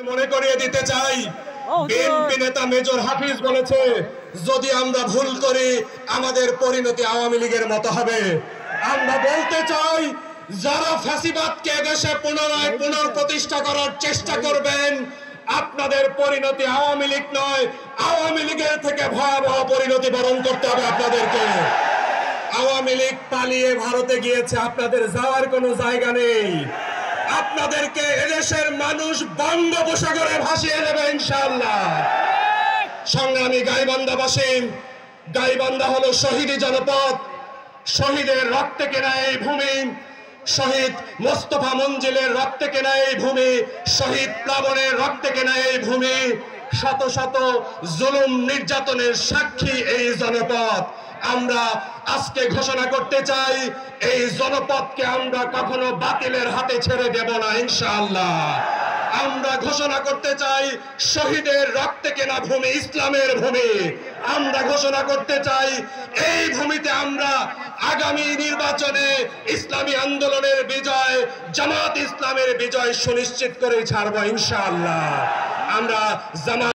মনে করিয়ে দিতে চাই, বিএনপি নেতা মেজর হাফিজ বলেছে, যদি আমরা ভুল করি আমাদের পরিণতি আওয়ামী লীগের মতো হবে। আমরা বলতে চাই, যারা ফ্যাসিবাদকে দেশে পুনরায় পুনঃপ্রতিষ্ঠা করার চেষ্টা করবেন, আপনাদের পরিণতি আওয়ামী লীগ নয়, আওয়ামী লীগের থেকে ভয়াবহ পরিণতি বরণ করতে হবে আপনাদেরকে। আওয়ামী লীগ পালিয়ে ভারতে গিয়েছে, আপনাদের যাওয়ার কোনো জায়গা নেই। আপনাদেরকে এদেশের মানুষ বঙ্গোপসাগরে ভাসিয়ে দেবে ইনশাআল্লাহ। সংগ্রামী গাইবান্ধাবাসী, গাইবান্ধা হলো শহীদি জনপদ। শহীদের রক্তে কেনা এই ভূমি, শহীদ মোস্তফা মঞ্জিলের রক্তে কেনা এই ভূমি, শহীদ প্লাবনের রক্তে কেনা এই ভূমি, শত শত জুলুম নির্যাতনের সাক্ষী এই জনপদ। আমরা আজকে ঘোষণা করতে চাই, এই জনপদকে আমরা কখনো বাতিলের হাতে ছেড়ে দেব না ইনশাআল্লাহ। আমরা ঘোষণা করতে চাই, শহীদের রক্তে কেনা ভূমি ইসলামের ভূমি। আমরা ঘোষণা করতে চাই, এই ভূমিতে আমরা আগামী নির্বাচনে ইসলামী আন্দোলনের বিজয়, জামাত ইসলামের বিজয় সুনিশ্চিত করে ছাড়বো ইনশাআল্লাহ। আমরা জামাত